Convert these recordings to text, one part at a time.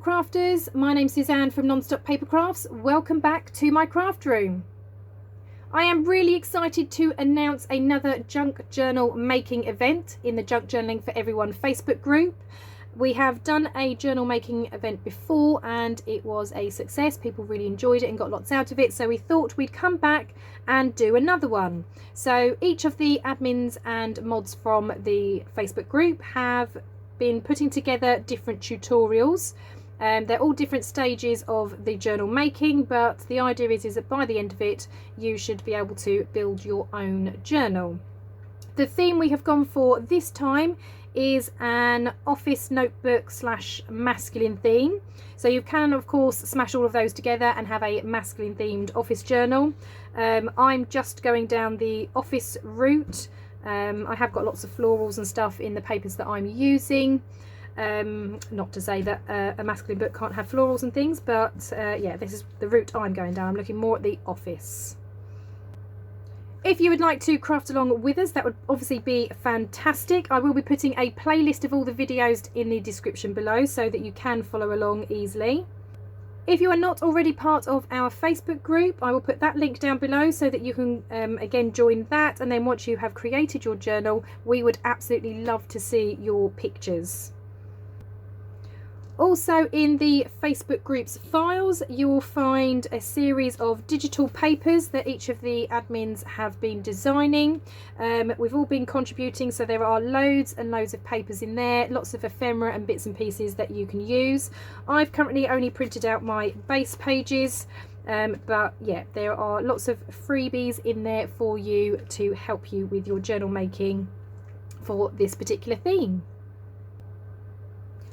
Crafters, my name's Suzanne from Non-Stop Papercrafts. Welcome back to my craft room. I am really excited to announce another junk journal making event in the Junk Journaling for Everyone Facebook group. We have done a journal making event before and it was a success. People really enjoyed it and got lots out of it, so we thought we'd come back and do another one. So each of the admins and mods from the Facebook group have been putting together different tutorials. They're all different stages of the journal making, but the idea is that by the end of it you should be able to build your own journal. The theme we have gone for this time is an office notebook / masculine theme. So you can of course smash all of those together and have a masculine themed office journal. I'm just going down the office route. I have got lots of florals and stuff in the papers that I'm using. Not to say that a masculine book can't have florals and things, but yeah, this is the route I'm going down. I'm looking more at the office. If you would like to craft along with us, that would obviously be fantastic. I will be putting a playlist of all the videos in the description below so that you can follow along easily. If you are not already part of our Facebook group, I will put that link down below so that you can again join that, and then once you have created your journal, we would absolutely love to see your pictures. Also in the Facebook group's files you will find a series of digital papers that each of the admins have been designing. We've all been contributing, so there are loads and loads of papers in there, lots of ephemera and bits and pieces that you can use. I've currently only printed out my base pages, but yeah, there are lots of freebies in there for you to help you with your journal making for this particular theme.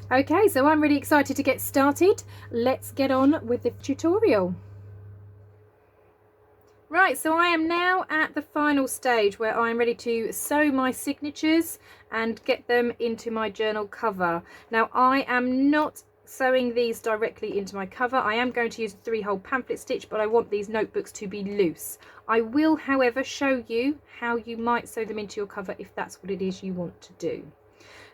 Okay, so I'm really excited to get started. Let's get on with the tutorial. Right, so I am now at the final stage where I'm ready to sew my signatures and get them into my journal cover. Now I am not sewing these directly into my cover. I am going to use a 3-hole pamphlet stitch, but I want these notebooks to be loose. I will, however, show you how you might sew them into your cover if that's what it is you want to do.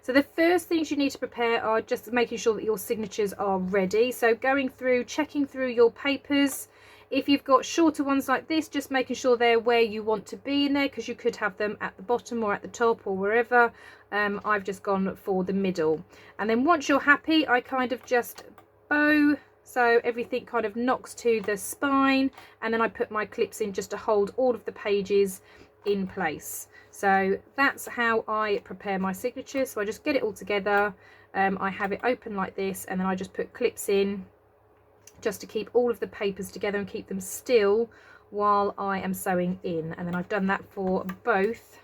So the first things you need to prepare are just making sure that your signatures are ready. So going through, checking through your papers. If you've got shorter ones like this, just making sure they're where you want to be in there, because you could have them at the bottom or at the top or wherever. I've just gone for the middle. And then once you're happy, I kind of just bow so everything kind of knocks to the spine, and then I put my clips in just to hold all of the pages in place. So that's how I prepare my signature. So I just get it all together. I have it open like this, and then I just put clips in just to keep all of the papers together and keep them still while I am sewing in. And then I've done that for both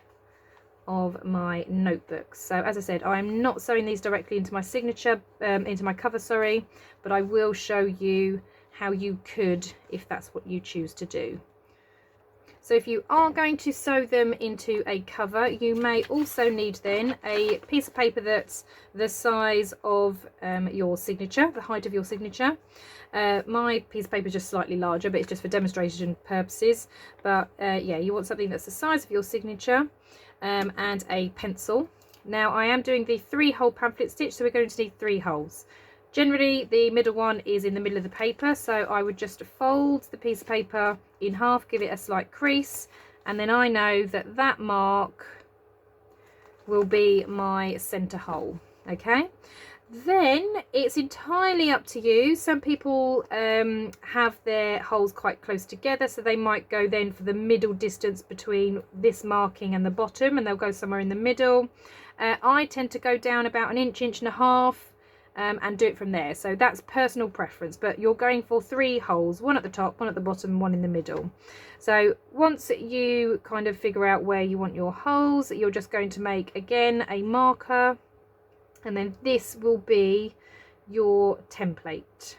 of my notebooks. So as I said, I'm not sewing these directly into my signature, into my cover, sorry, but I will show you how you could if that's what you choose to do. So if you are going to sew them into a cover, you may also need then a piece of paper that's the size of your signature, the height of your signature. My piece of paper is just slightly larger, but it's just for demonstration purposes. But yeah, you want something that's the size of your signature, and a pencil. Now I am doing the 3-hole pamphlet stitch, so we're going to need 3 holes. Generally the middle one is in the middle of the paper, so I would just fold the piece of paper in half, give it a slight crease, and then I know that that mark will be my center hole. Okay, then it's entirely up to you. Some people have their holes quite close together, so they might go then for the middle distance between this marking and the bottom, and they'll go somewhere in the middle. I tend to go down about 1 inch, 1.5 inches, and do it from there. So that's personal preference, but you're going for 3 holes, 1 at the top, 1 at the bottom, 1 in the middle. So once you kind of figure out where you want your holes, you're just going to make again a marker, and then this will be your template.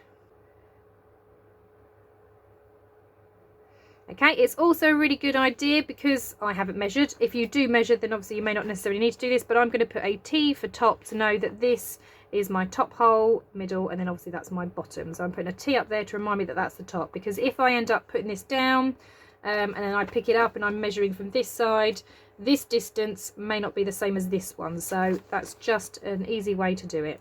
Okay, it's also a really good idea, because I haven't measured. If you do measure, then obviously you may not necessarily need to do this, but I'm going to put a T for top to know that this is my top hole, middle, and then obviously that's my bottom. So I'm putting a T up there to remind me that that's the top, because if I end up putting this down and then I pick it up and I'm measuring from this side, this distance may not be the same as this one. So that's just an easy way to do it.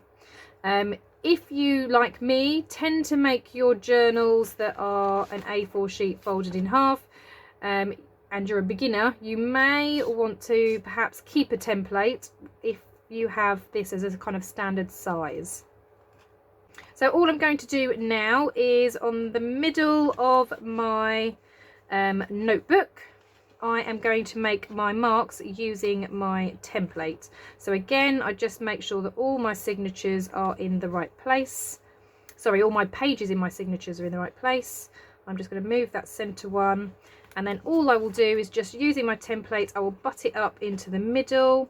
If you, like me, tend to make your journals that are an A4 sheet folded in half, and you're a beginner, you may want to perhaps keep a template if you have this as a kind of standard size. So all I'm going to do now is on the middle of my notebook, I am going to make my marks using my template. So again, I just make sure that all my signatures are in the right place. Sorry, all my pages in my signatures are in the right place. I'm just going to move that center one, and then all I will do is just using my template, I will butt it up into the middle,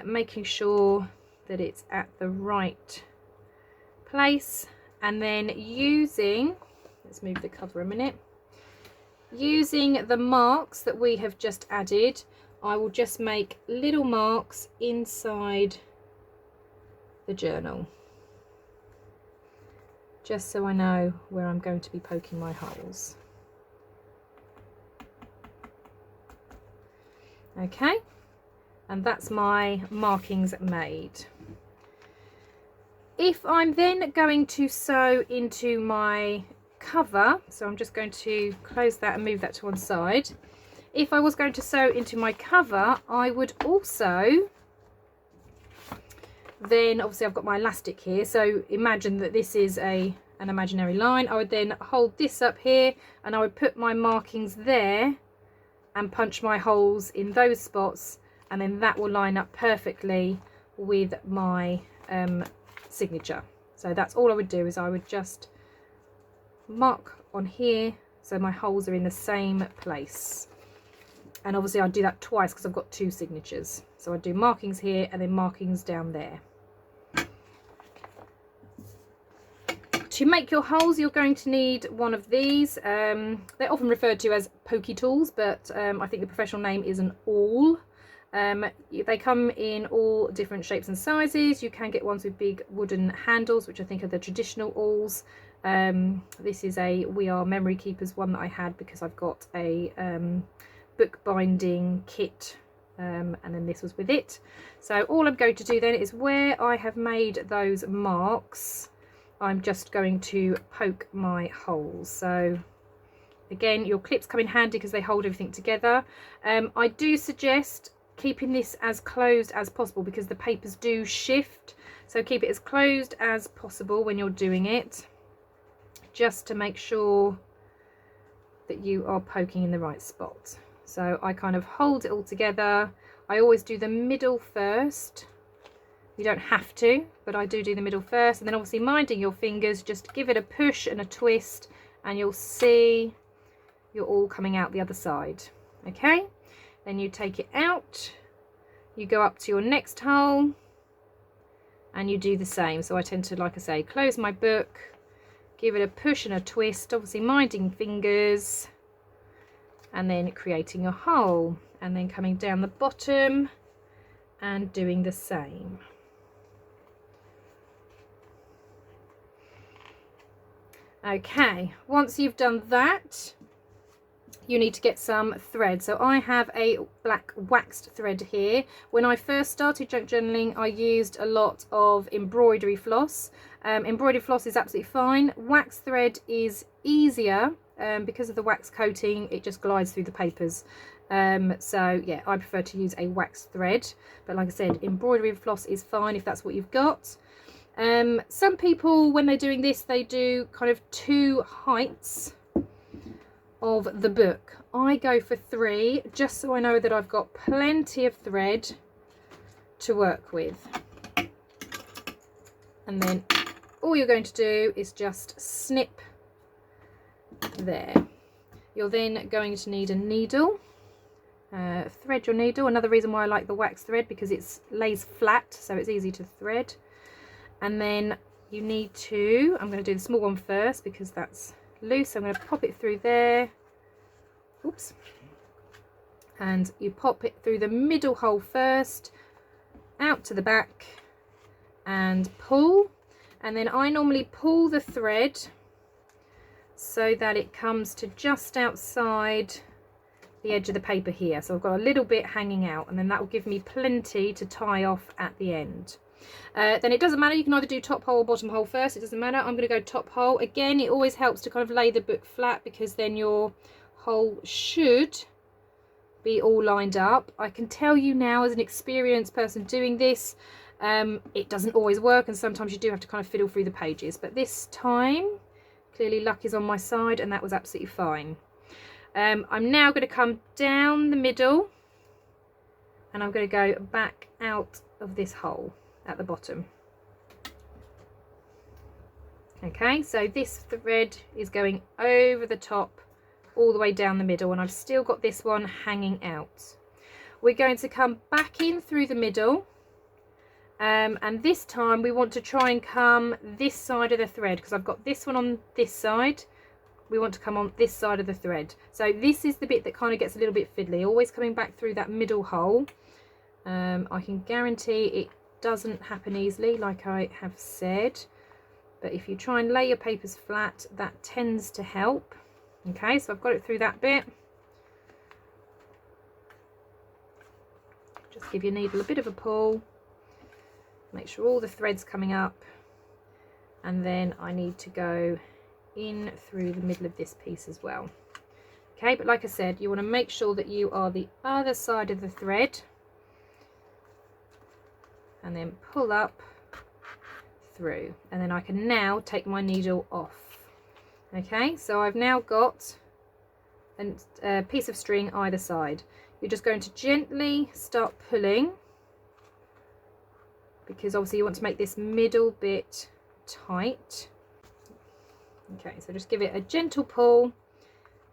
making sure that it's at the right place, and then using, let's move the cover a minute, using the marks that we have just added, I will just make little marks inside the journal, just so I know where I'm going to be poking my holes. Okay, and that's my markings made. If I'm then going to sew into my cover, so I'm just going to close that and move that to one side. If I was going to sew into my cover, I would also then, obviously I've got my elastic here, so imagine that this is an imaginary line. I would then hold this up here and I would put my markings there and punch my holes in those spots, and then that will line up perfectly with my signature. So that's all I would do, is I would just mark on here so my holes are in the same place. And obviously I'd do that twice because I've got two signatures, so I'd do markings here and then markings down there. To make your holes, you're going to need one of these. They're often referred to as pokey tools, but I think the professional name is an awl. They come in all different shapes and sizes. You can get ones with big wooden handles, which I think are the traditional awls. This is a We Are Memory Keepers one that I had because I've got a book binding kit, and then this was with it. So all I'm going to do then is where I have made those marks, I'm just going to poke my holes. So again, your clips come in handy because they hold everything together. I do suggest keeping this as closed as possible because the papers do shift, so keep it as closed as possible when you're doing it, just to make sure that you are poking in the right spot. So I kind of hold it all together. I always do the middle first. You don't have to, but I do the middle first, and then obviously minding your fingers, just give it a push and a twist and you'll see you're all coming out the other side. Okay, then you take it out, you go up to your next hole and you do the same. So I tend to, like I say, close my book, give it a push and a twist, obviously minding fingers, and then creating a hole, and then coming down the bottom and doing the same. Okay, once you've done that, you need to get some thread. So I have a black waxed thread here. When I first started junk journaling, I used a lot of embroidery floss. Embroidery floss is absolutely fine. Wax thread is easier because of the wax coating, it just glides through the papers. So yeah, I prefer to use a waxed thread, but like I said, embroidery floss is fine if that's what you've got. Some people, when they're doing this, they do kind of 2 heights of the book. I go for 3, just so I know that I've got plenty of thread to work with. And then all you're going to do is just snip there. You're then going to need a needle. Thread your needle. Another reason why I like the wax thread, because it lays flat, so it's easy to thread. And then you need to, I'm going to do the small one first because that's loose. I'm going to pop it through there. Oops. And you pop it through the middle hole first, out to the back, and pull. And then I normally pull the thread so that it comes to just outside the edge of the paper here. So I've got a little bit hanging out, and then that will give me plenty to tie off at the end. Then it doesn't matter, you can either do top hole or bottom hole first, it doesn't matter. I'm going to go top hole. Again, it always helps to kind of lay the book flat, because then your hole should be all lined up. I can tell you now, as an experienced person doing this, it doesn't always work, and sometimes you do have to kind of fiddle through the pages, but this time clearly luck is on my side, and that was absolutely fine. I'm now going to come down the middle, and I'm going to go back out of this hole at the bottom. Okay, so this thread is going over the top all the way down the middle, and I've still got this one hanging out. We're going to come back in through the middle, and this time we want to try and come this side of the thread, because I've got this one on this side. We want to come on this side of the thread. So this is the bit that kind of gets a little bit fiddly, always coming back through that middle hole. I can guarantee it doesn't happen easily, like I have said, but if you try and lay your papers flat, that tends to help. Okay, so I've got it through that bit. Just give your needle a bit of a pull, make sure all the thread's coming up, and then I need to go in through the middle of this piece as well. Okay, but like I said, you want to make sure that you are the other side of the thread, and then pull up through, and then I can now take my needle off. Okay, so I've now got a piece of string either side. You're just going to gently start pulling, because obviously you want to make this middle bit tight. Okay, so just give it a gentle pull,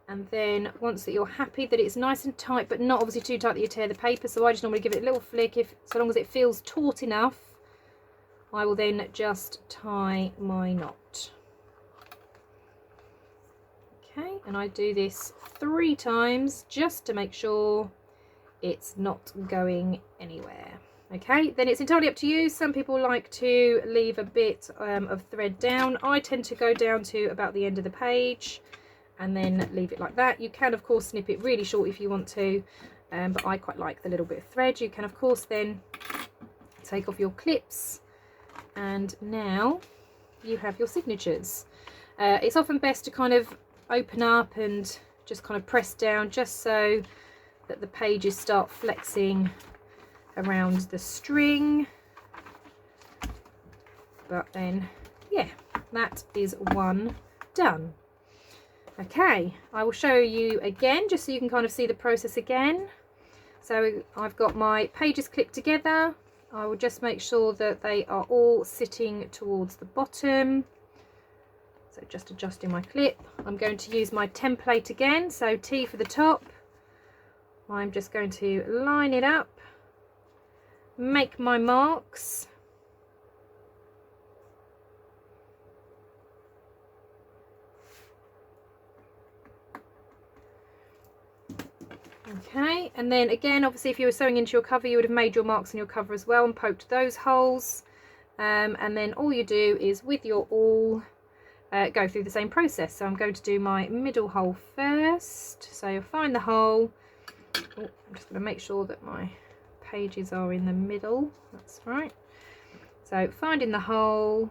and then once that you're happy that it's nice and tight, but not obviously too tight that you tear the paper, so I just normally give it a little flick. So long as it feels taut enough, I will then just tie my knot. Okay, and I do this 3 times just to make sure it's not going anywhere. Okay, then it's entirely up to you. Some people like to leave a bit of thread down. I tend to go down to about the end of the page and then leave it like that. You can of course snip it really short if you want to, but I quite like the little bit of thread. You can of course then take off your clips, and now you have your signatures. It's often best to kind of open up and just kind of press down, just so that the pages start flexing around the string. But then yeah, that is one done. Okay, I will show you again just so you can kind of see the process again. So I've got my pages clipped together. I will just make sure that they are all sitting towards the bottom. So just adjusting my clip. I'm going to use my template again, so T for the top. I'm just going to line it up, make my marks, okay, and then again obviously if you were sewing into your cover you would have made your marks on your cover as well and poked those holes, and then all you do is with your awl go through the same process. So I'm going to do my middle hole first, so you'll find the hole. I'm just going to make sure that my pages are in the middle, that's right. So finding the hole,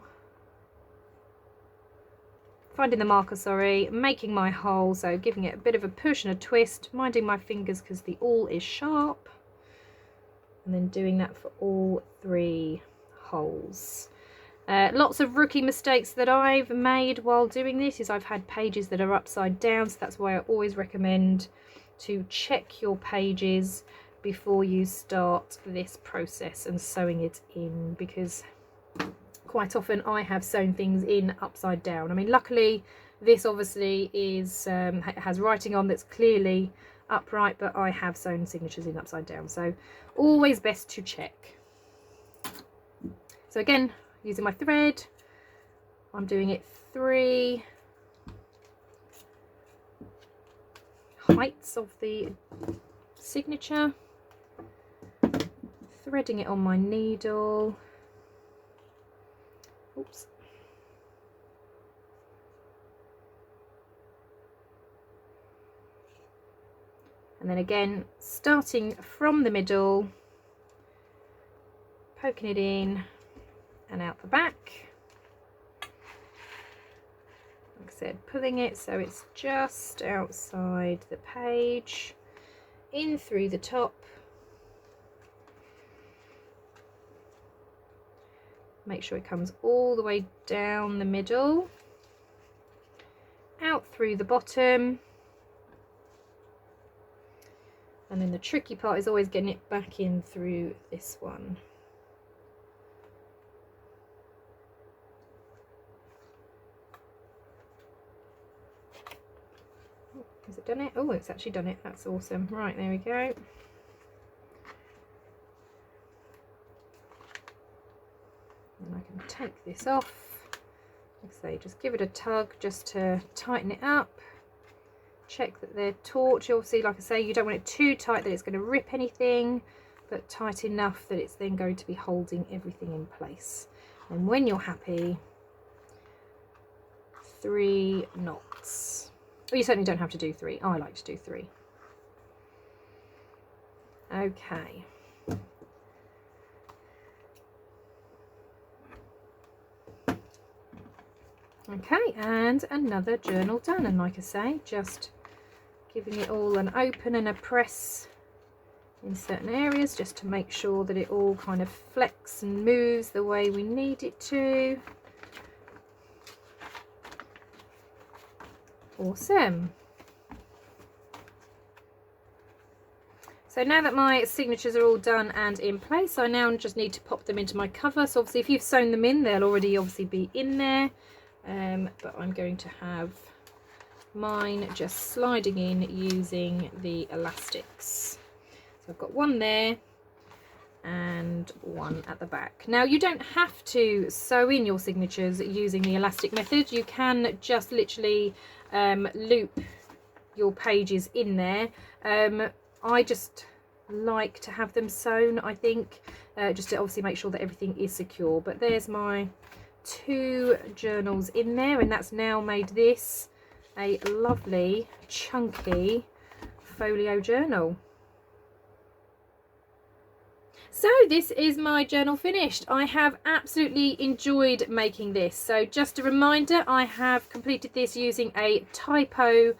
finding the marker, sorry, making my hole, so giving it a bit of a push and a twist, minding my fingers because the awl is sharp, and then doing that for all 3 holes. Lots of rookie mistakes that I've made while doing this is I've had pages that are upside down, so that's why I always recommend to check your pages before you start this process and sewing it in, because quite often I have sewn things in upside down. I mean, luckily this obviously is has writing on that's clearly upright, but I have sewn signatures in upside down, so always best to check. So again, using my thread, I'm doing it 3 heights of the signature, threading it on my needle. Oops. And then again, starting from the middle, poking it in, and out the back. Like I said, pulling it so it's just outside the page, in through the top. Make sure it comes all the way down the middle, out through the bottom. And then the tricky part is always getting it back in through this one. Has it done it? Oh, it's actually done it. That's awesome. Right, there we go. And I can take this off. Like I say, just give it a tug just to tighten it up. Check that they're taut. Obviously, like I say, you don't want it too tight that it's going to rip anything, but tight enough that it's then going to be holding everything in place. And when you're happy, 3 knots. Well, you certainly don't have to do 3. I like to do 3. Okay. Okay, and another journal done. And like I say, just giving it all an open and a press in certain areas just to make sure that it all kind of flex and moves the way we need it to. Awesome. So now that my signatures are all done and in place, I now just need to pop them into my cover. So obviously if you've sewn them in, they'll already obviously be in there. But I'm going to have mine just sliding in using the elastics. So I've got one there and one at the back. Now you don't have to sew in your signatures using the elastic method. You can just literally loop your pages in there. I just like to have them sewn, I think, just to obviously make sure that everything is secure. But there's my 2 journals in there, and that's now made this a lovely chunky folio journal. So this is my journal finished. I have absolutely enjoyed making this. So just a reminder, I have completed this using a typo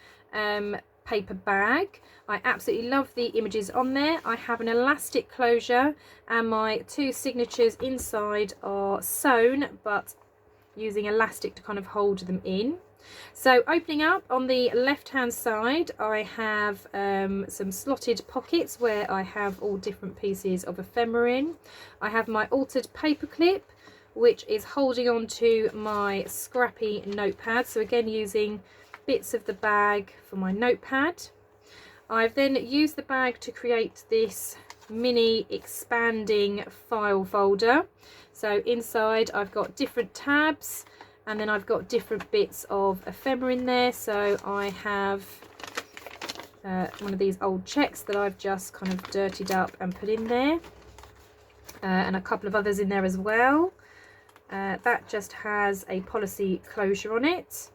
paper bag. I absolutely love the images on there. I have an elastic closure and my 2 signatures inside are sewn but using elastic to kind of hold them in. So opening up on the left hand side, I have some slotted pockets where I have all different pieces of ephemera in. I have my altered paper clip which is holding on to my scrappy notepad, so again using bits of the bag for my notepad. I've then used the bag to create this mini expanding file folder. So inside I've got different tabs and then I've got different bits of ephemera in there. So I have one of these old checks that I've just kind of dirtied up and put in there, and a couple of others in there as well. That just has a policy closure on it.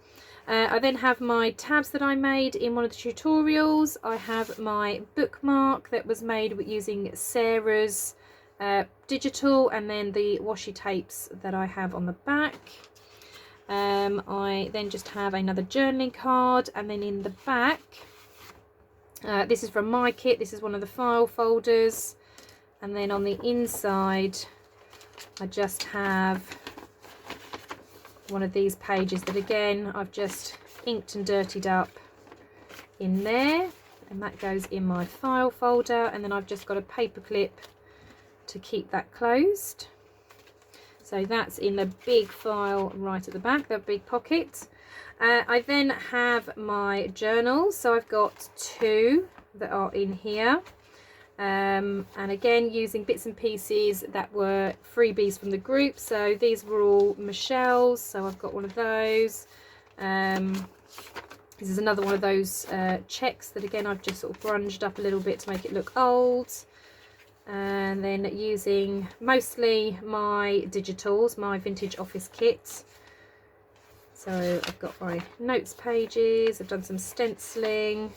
I then have my tabs that I made in one of the tutorials. I have my bookmark that was made using Sarah's digital, and then the washi tapes that I have on the back. I then just have another journaling card, and then in the back, this is from my kit, this is one of the file folders, and then on the inside I just have one of these pages that again I've just inked and dirtied up in there, and that goes in my file folder, and then I've just got a paper clip to keep that closed. So that's in the big file right at the back, the big pocket. I then have my journals, so I've got 2 that are in here, and again using bits and pieces that were freebies from the group. So these were all Michelle's, so I've got one of those. This is another one of those checks that again I've just sort of grunged up a little bit to make it look old. And then using mostly my digitals, my vintage office kit. So I've got my notes pages, I've done some stenciling.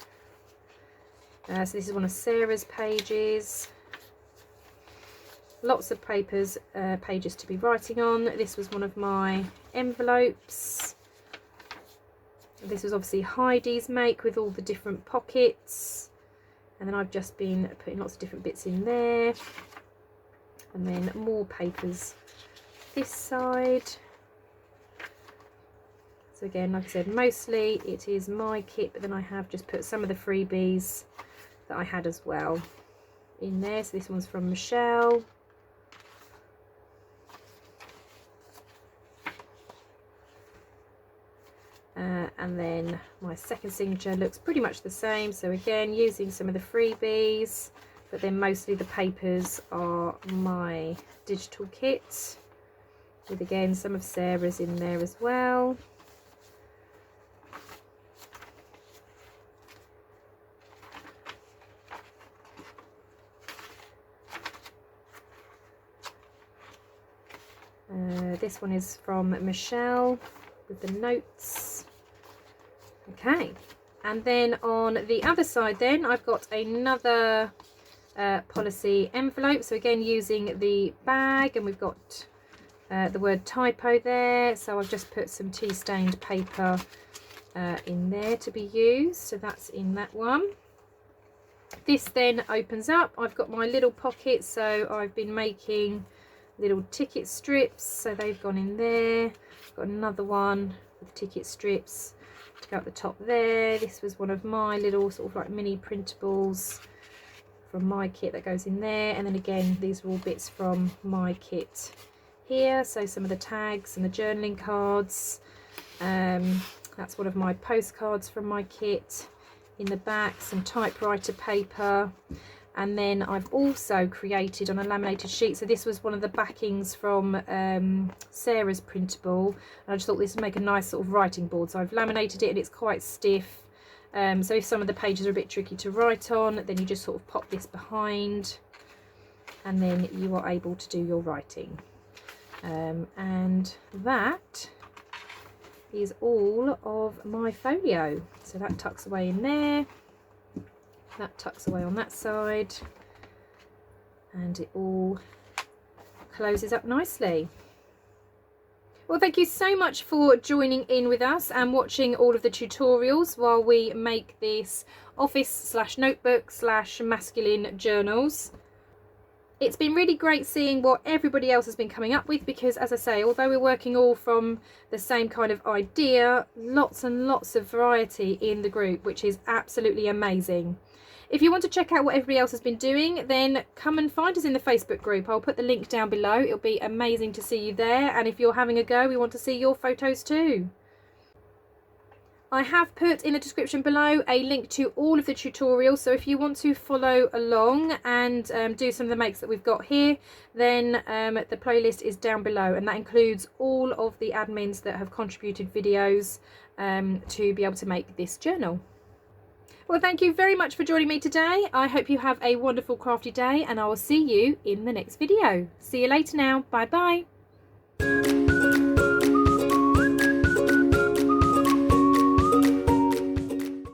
So this is one of Sarah's pages. lots of pages to be writing on. This was one of my envelopes. This was obviously Heidi's make with all the different pockets, and then I've just been putting lots of different bits in there, and then more papers this side. So again, like I said, mostly it is my kit, but then I have just put some of the freebies that I had as well in there. So this one's from Michelle. And then my second signature looks pretty much the same. So again, using some of the freebies, but then mostly the papers are my digital kit, with again some of Sarah's in there as well. This one is from Michelle with the notes. Okay, and then on the other side then I've got another policy envelope. So again, using the bag, and we've got the word typo there. So I've just put some tea stained paper in there to be used. So that's in that one. This then opens up. I've got my little pockets, so I've been making little ticket strips, so they've gone in there. Got another one with ticket strips to go at the top there. This was one of my little sort of like mini printables from my kit that goes in there, and then again these are all bits from my kit here. So some of the tags and the journaling cards, that's one of my postcards from my kit. In the back, some typewriter paper, and then I've also created on a laminated sheet. So this was one of the backings from Sarah's printable, and I just thought this would make a nice sort of writing board. So I've laminated it, and it's quite stiff. So if some of the pages are a bit tricky to write on, then you just sort of pop this behind, and then you are able to do your writing. And that is all of my folio. So that tucks away in there. That tucks away on that side, and it all closes up nicely. Well, thank you so much for joining in with us and watching all of the tutorials while we make this office/notebook/masculine journals. It's been really great seeing what everybody else has been coming up with, because as I say, although we're working all from the same kind of idea, lots and lots of variety in the group, which is absolutely amazing. If you want to check out what everybody else has been doing, then come and find us in the Facebook group. I'll put the link down below. It'll be amazing to see you there, and if you're having a go, we want to see your photos too. I have put in the description below a link to all of the tutorials, so if you want to follow along and do some of the makes that we've got here, then the playlist is down below, and that includes all of the admins that have contributed videos to be able to make this journal. Well, thank you very much for joining me today. I hope you have a wonderful crafty day, and I will see you in the next video. See you later now. Bye bye.